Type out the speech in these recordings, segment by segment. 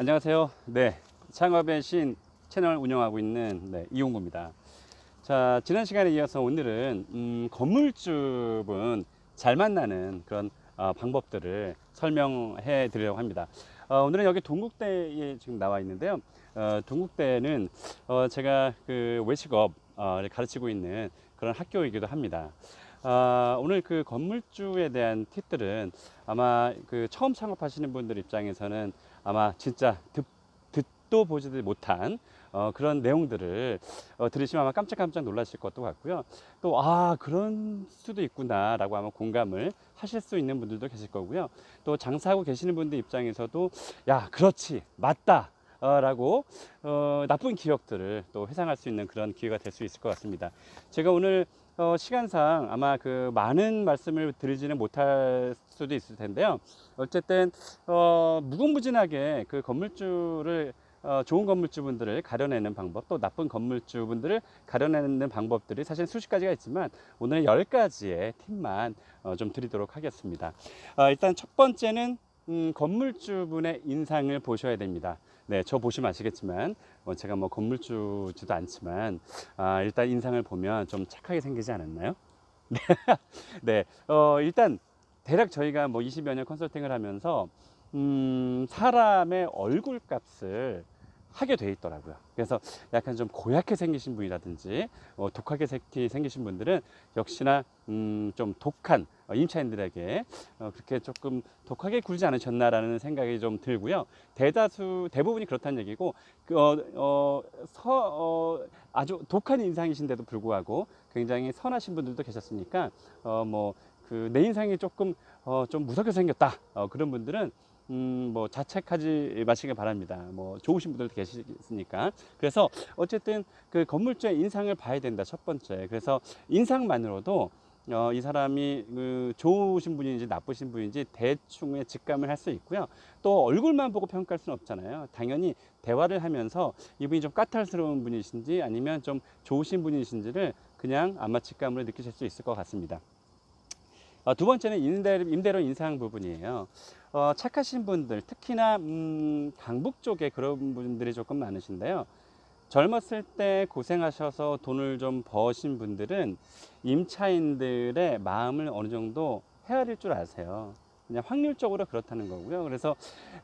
안녕하세요. 네, 창업의 신 채널 운영하고 있는 이용구입니다. 자, 지난 시간에 이어서 오늘은 건물주분 잘 만나는 그런 방법들을 설명해 드리려고 합니다. 오늘은 여기 동국대에 지금 나와 있는데요. 동국대는 제가 그 외식업을 가르치고 있는 그런 학교이기도 합니다. 오늘 그 건물주에 대한 팁들은 아마 그 처음 창업하시는 분들 입장에서는 아마 진짜 듣도 보지도 못한 그런 내용들을 들으시면 아마 깜짝깜짝 놀라실 것도 같고요. 또, 그런 수도 있구나 라고 아마 공감을 하실 수 있는 분들도 계실 거고요. 또 장사하고 계시는 분들 입장에서도, 야, 그렇지, 맞다. 라고 나쁜 기억들을 또 회상할 수 있는 그런 기회가 될 수 있을 것 같습니다. 제가 오늘 시간상 아마 그 많은 말씀을 드리지는 못할 수도 있을 텐데요. 어쨌든 무궁무진하게 그 건물주를 좋은 건물주분들을 가려내는 방법, 또 나쁜 건물주분들을 가려내는 방법들이 사실 수십 가지가 있지만 오늘 10가지의 팁만 좀 드리도록 하겠습니다. 일단 첫 번째는 건물주분의 인상을 보셔야 됩니다. 네, 저 보시면 아시겠지만 제가 뭐 건물주지도 않지만 일단 인상을 보면 좀 착하게 생기지 않았나요? 네, 일단 대략 저희가 뭐 20여 년 컨설팅을 하면서 사람의 얼굴 값을 하게 돼 있더라고요. 그래서 약간 좀 고약해 생기신 분이라든지 독하게 생기신 분들은 역시나 좀 독한 임차인들에게 그렇게 조금 독하게 굴지 않으셨나라는 생각이 좀 들고요. 대부분이 그렇다는 얘기고 아주 독한 인상이신데도 불구하고 굉장히 선하신 분들도 계셨으니까 뭐 그 내 인상이 조금 좀 무섭게 생겼다 그런 분들은 뭐 자책하지 마시길 바랍니다. 뭐 좋으신 분들도 계시니까. 그래서 어쨌든 그 건물주의 인상을 봐야 된다. 첫 번째. 그래서 인상만으로도 이 사람이 그 좋으신 분인지 나쁘신 분인지 대충의 직감을 할 수 있고요. 또 얼굴만 보고 평가할 수는 없잖아요. 당연히 대화를 하면서 이분이 좀 까탈스러운 분이신지 아니면 좀 좋으신 분이신지를 그냥 아마 직감으로 느끼실 수 있을 것 같습니다. 두 번째는 임대료 인상 부분이에요. 착하신 분들, 특히나 강북 쪽에 그런 분들이 조금 많으신데요. 젊었을 때 고생하셔서 돈을 좀 버신 분들은 임차인들의 마음을 어느 정도 헤아릴 줄 아세요. 그냥 확률적으로 그렇다는 거고요. 그래서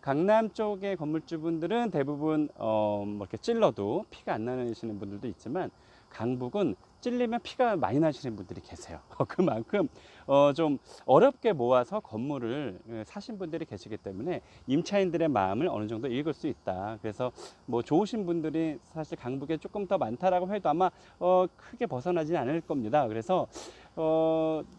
강남 쪽의 건물주분들은 대부분 뭐 이렇게 찔러도 피가 안 나시는 분들도 있지만 강북은 찔리면 피가 많이 나시는 분들이 계세요. 그만큼 좀 어렵게 모아서 건물을 사신 분들이 계시기 때문에 임차인들의 마음을 어느 정도 읽을 수 있다. 그래서 뭐 좋으신 분들이 사실 강북에 조금 더 많다라고 해도 아마 크게 벗어나지 않을 겁니다. 그래서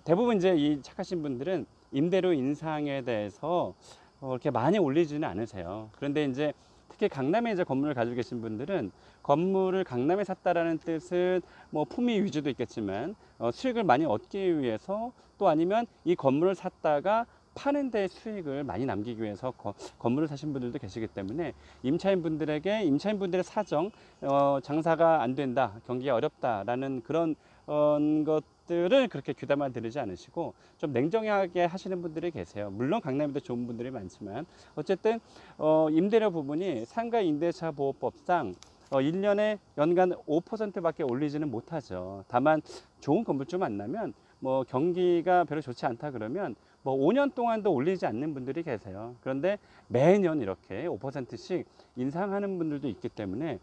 대부분 이제 이 착하신 분들은 임대료 인상에 대해서 이렇게 많이 올리지는 않으세요. 그런데 이제 특히 강남에 이제 건물을 가지고 계신 분들은 건물을 강남에 샀다라는 뜻은 뭐 품위 위주도 있겠지만 수익을 많이 얻기 위해서 또 아니면 이 건물을 샀다가 파는 데 수익을 많이 남기기 위해서 건물을 사신 분들도 계시기 때문에 임차인분들의 사정, 장사가 안 된다, 경기가 어렵다라는 그런 것들을 그렇게 귀담아 들으지 않으시고 좀 냉정하게 하시는 분들이 계세요. 물론 강남에도 좋은 분들이 많지만 어쨌든 임대료 부분이 상가 임대차 보호법상 1년에 연간 5%밖에 올리지는 못하죠. 다만 좋은 건물주 만나면 뭐 경기가 별로 좋지 않다 그러면 뭐 5년 동안도 올리지 않는 분들이 계세요. 그런데 매년 이렇게 5%씩 인상하는 분들도 있기 때문에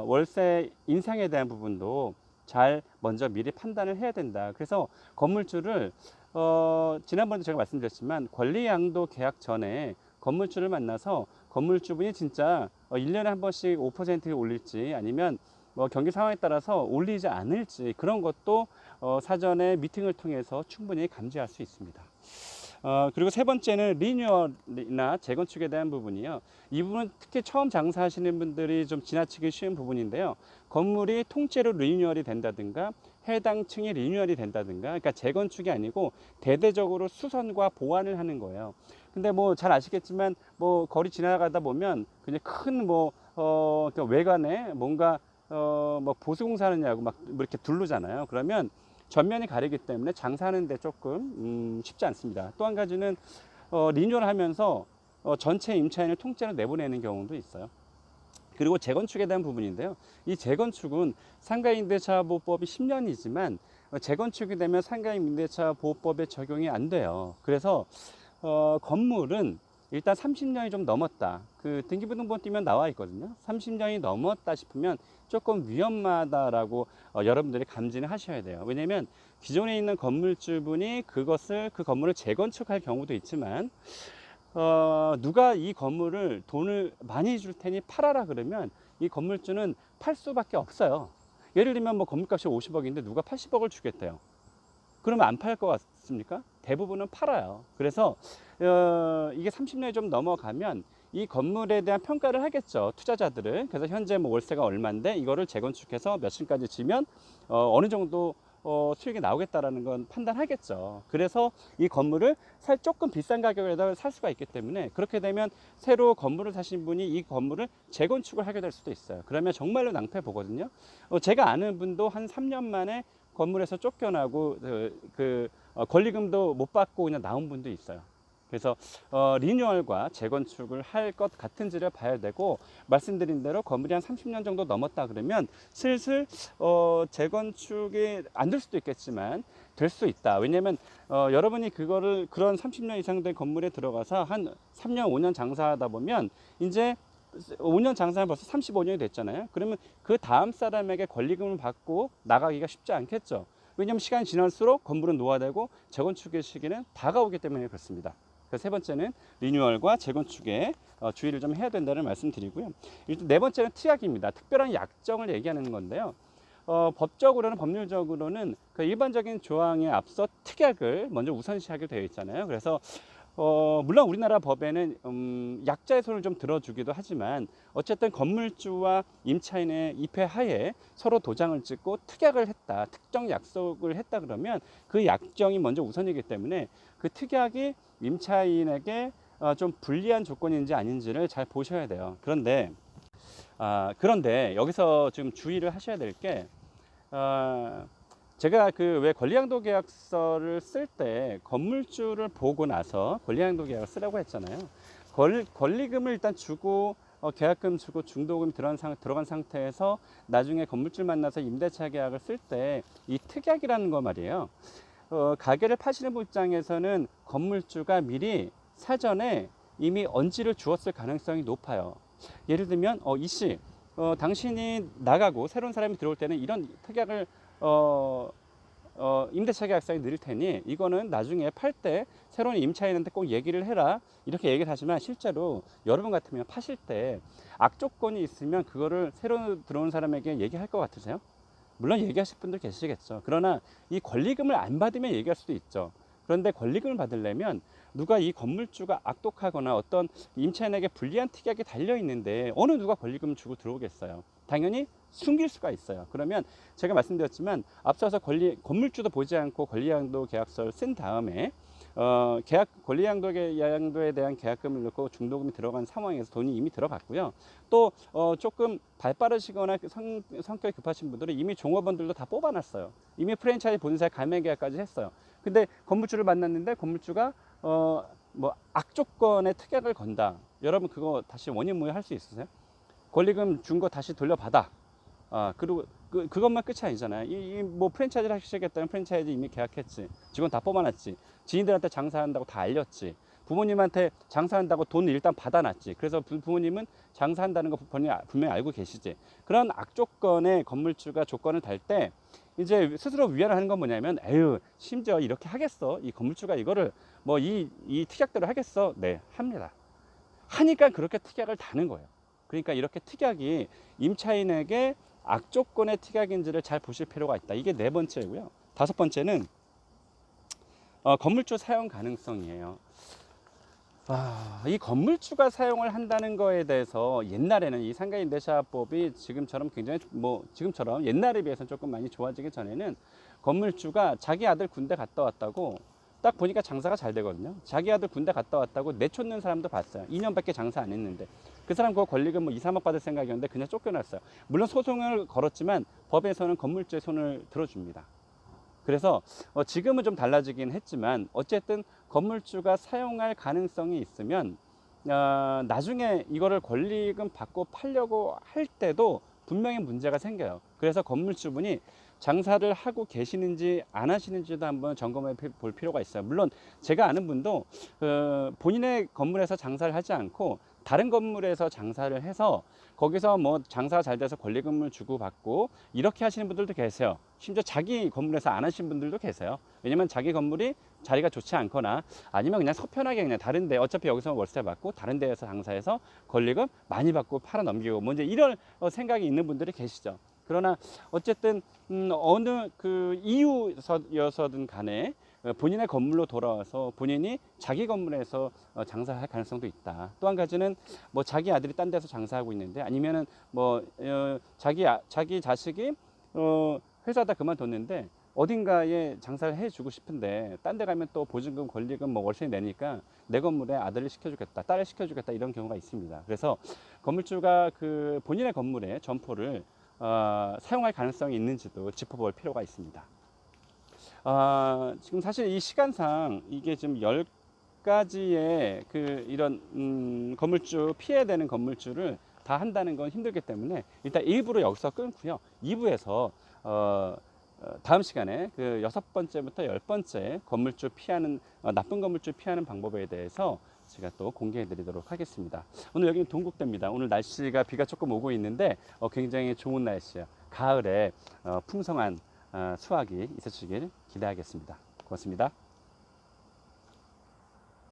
월세 인상에 대한 부분도 잘 먼저 미리 판단을 해야 된다. 그래서 건물주를 지난번에 제가 말씀드렸지만 권리양도 계약 전에 건물주를 만나서 건물주분이 진짜 1년에 한 번씩 5%를 올릴지 아니면 뭐 경기 상황에 따라서 올리지 않을지 그런 것도 사전에 미팅을 통해서 충분히 감지할 수 있습니다. 그리고 세 번째는 리뉴얼이나 재건축에 대한 부분이요. 이 부분은 특히 처음 장사하시는 분들이 좀 지나치기 쉬운 부분인데요. 건물이 통째로 리뉴얼이 된다든가 해당 층이 리뉴얼이 된다든가 그러니까 재건축이 아니고 대대적으로 수선과 보완을 하는 거예요. 근데 뭐 잘 아시겠지만 뭐 거리 지나가다 보면 그냥 큰 뭐 외관에 뭔가 뭐 보수공사하느냐고 막 이렇게 두르잖아요. 그러면 전면이 가리기 때문에 장사하는데 조금 쉽지 않습니다. 또 한 가지는 리뉴얼 하면서 전체 임차인을 통째로 내보내는 경우도 있어요. 그리고 재건축에 대한 부분인데요. 이 재건축은 상가임대차 보호법이 10년이지만 재건축이 되면 상가임대차 보호법에 적용이 안 돼요. 그래서 건물은 일단 30년이 좀 넘었다. 그 등기부등본 띄면 나와 있거든요. 30년이 넘었다 싶으면 조금 위험하다라고 여러분들이 감지를 하셔야 돼요. 왜냐면 기존에 있는 건물주분이 그 건물을 재건축할 경우도 있지만 누가 이 건물을 돈을 많이 줄 테니 팔아라 그러면 이 건물주는 팔 수밖에 없어요. 예를 들면 뭐 건물값이 50억인데 누가 80억을 주겠대요. 그러면 안 팔 것 같습니까? 대부분은 팔아요. 그래서 이게 30년이 좀 넘어가면 이 건물에 대한 평가를 하겠죠, 투자자들은. 그래서 현재 뭐 월세가 얼마인데 이거를 재건축해서 몇 층까지 지면 어느 정도 수익이 나오겠다라는 건 판단하겠죠. 그래서 이 건물을 조금 비싼 가격에다 살 수가 있기 때문에, 그렇게 되면 새로 건물을 사신 분이 이 건물을 재건축을 하게 될 수도 있어요. 그러면 정말로 낭패 보거든요. 제가 아는 분도 한 3년 만에 건물에서 쫓겨나고 권리금도 못 받고 그냥 나온 분도 있어요. 그래서 리뉴얼과 재건축을 할 것 같은지를 봐야 되고, 말씀드린 대로 건물이 한 30년 정도 넘었다 그러면 슬슬 재건축이 안 될 수도 있겠지만 될 수 있다. 왜냐면 여러분이 그런 30년 이상 된 건물에 들어가서 한 3년 5년 장사하다 보면 이제 5년 장사하면 벌써 35년이 됐잖아요. 그러면 그 다음 사람에게 권리금을 받고 나가기가 쉽지 않겠죠. 왜냐하면 시간이 지날수록 건물은 노화되고 재건축의 시기는 다가오기 때문에 그렇습니다. 그래서 세 번째는 리뉴얼과 재건축에 주의를 좀 해야 된다는 말씀 드리고요. 일단 네 번째는 특약입니다. 특별한 약정을 얘기하는 건데요. 법적으로는, 법률적으로는 그 일반적인 조항에 앞서 특약을 먼저 우선시하게 되어 있잖아요. 그래서 물론 우리나라 법에는 약자의 손을 좀 들어주기도 하지만 어쨌든 건물주와 임차인의 입회하에 서로 도장을 찍고 특약을 했다, 특정 약속을 했다 그러면 그 약정이 먼저 우선이기 때문에 그 특약이 임차인에게 좀 불리한 조건인지 아닌지를 잘 보셔야 돼요. 그런데 여기서 좀 주의를 하셔야 될 게, 제가 그 왜 권리양도 계약서를 쓸 때 건물주를 보고 나서 권리양도 계약을 쓰라고 했잖아요. 권리금을 일단 주고 계약금 주고 중도금 들어간 상태에서 나중에 건물주를 만나서 임대차 계약을 쓸 때 이 특약이라는 거 말이에요. 가게를 파시는 분 입장에서는 건물주가 미리 사전에 이미 언지를 주었을 가능성이 높아요. 예를 들면 이씨, 당신이 나가고 새로운 사람이 들어올 때는 이런 특약을 임대차 계약상에 넣을 테니 이거는 나중에 팔 때 새로운 임차인한테 꼭 얘기를 해라, 이렇게 얘기를 하지만 실제로 여러분 같으면 파실 때 악조건이 있으면 그거를 새로 들어온 사람에게 얘기할 것 같으세요? 물론 얘기하실 분들 계시겠죠. 그러나 이 권리금을 안 받으면 얘기할 수도 있죠. 그런데 권리금을 받으려면 누가 이 건물주가 악독하거나 어떤 임차인에게 불리한 특약이 달려 있는데 어느 누가 권리금을 주고 들어오겠어요. 당연히 숨길 수가 있어요. 그러면 제가 말씀드렸지만 앞서서 건물주도 보지 않고 권리양도 계약서를 쓴 다음에 권리양도에 대한 계약금을 넣고 중도금이 들어간 상황에서 돈이 이미 들어갔고요. 또 조금 발빠르시거나 성격이 급하신 분들은 이미 종업원들도 다 뽑아놨어요. 이미 프랜차이즈 본사 가맹 계약까지 했어요. 근데 건물주를 만났는데 건물주가 뭐 악조건의 특약을 건다. 여러분 그거 다시 원인무효 할 수 있으세요? 권리금 준 거 다시 돌려받아. 그리고 그것만 끝이 아니잖아요. 뭐 프랜차이즈를 하시겠다면 프랜차이즈 이미 계약했지. 직원 다 뽑아놨지. 지인들한테 장사한다고 다 알렸지. 부모님한테 장사한다고 돈 일단 받아놨지. 그래서 부모님은 장사한다는 거 분명히 알고 계시지. 그런 악조건의 건물주가 조건을 달 때 이제 스스로 위안을 하는 건 뭐냐면, 에휴, 심지어 이렇게 하겠어? 이 건물주가 이거를 뭐 이 특약대로 하겠어? 네, 합니다. 하니까 그렇게 특약을 다는 거예요. 그러니까 이렇게 특약이 임차인에게 악조건의 특약인지를 잘 보실 필요가 있다. 이게 네 번째고요. 다섯 번째는 건물주 사용 가능성이에요. 이 건물주가 사용을 한다는 거에 대해서 옛날에는 이 상가임대차법이 지금처럼 옛날에 비해서는 조금 많이 좋아지기 전에는 건물주가 자기 아들 군대 갔다 왔다고 딱 보니까 장사가 잘 되거든요. 자기 아들 군대 갔다 왔다고 내쫓는 사람도 봤어요. 2년밖에 장사 안 했는데 그 사람 그거 권리금 뭐 2, 3억 받을 생각이었는데 그냥 쫓겨났어요. 물론 소송을 걸었지만 법에서는 건물주의 손을 들어줍니다. 그래서 지금은 좀 달라지긴 했지만 어쨌든 건물주가 사용할 가능성이 있으면 나중에 이거를 권리금 받고 팔려고 할 때도 분명히 문제가 생겨요. 그래서 건물주분이 장사를 하고 계시는지 안 하시는지도 한번 점검해 볼 필요가 있어요. 물론 제가 아는 분도 본인의 건물에서 장사를 하지 않고 다른 건물에서 장사를 해서 거기서 뭐 장사가 잘 돼서 권리금을 주고 받고 이렇게 하시는 분들도 계세요. 심지어 자기 건물에서 안 하신 분들도 계세요. 왜냐면 자기 건물이 자리가 좋지 않거나 아니면 그냥 서편하게 그냥 다른데 어차피 여기서 월세 받고 다른 데에서 장사해서 권리금 많이 받고 팔아 넘기고 뭐 이제 이런 생각이 있는 분들이 계시죠. 그러나 어쨌든 어느 그 이유여서든 간에 본인의 건물로 돌아와서 본인이 자기 건물에서 장사할 가능성도 있다. 또 한 가지는 뭐 자기 아들이 딴 데서 장사하고 있는데 아니면은 뭐 자기 자식이 회사다 그만뒀는데 어딘가에 장사를 해주고 싶은데 딴 데 가면 또 보증금, 권리금, 뭐 월세 내니까 내 건물에 아들을 시켜주겠다, 딸을 시켜주겠다 이런 경우가 있습니다. 그래서 건물주가 그 본인의 건물에 점포를 사용할 가능성이 있는지도 짚어볼 필요가 있습니다. 지금 사실 이 시간상 이게 지금 10가지의 그 이런 건물주 피해야 되는 건물주를 다 한다는 건 힘들기 때문에 일단 1부를 여기서 끊고요. 2부에서 다음 시간에 그 6번째부터 10번째 건물주 피하는 나쁜 건물주 피하는 방법에 대해서 제가 또 공개해 드리도록 하겠습니다. 오늘 여기는 동국대입니다. 오늘 날씨가 비가 조금 오고 있는데 굉장히 좋은 날씨예요. 가을에 풍성한 수확이 있으시길 기대하겠습니다. 고맙습니다.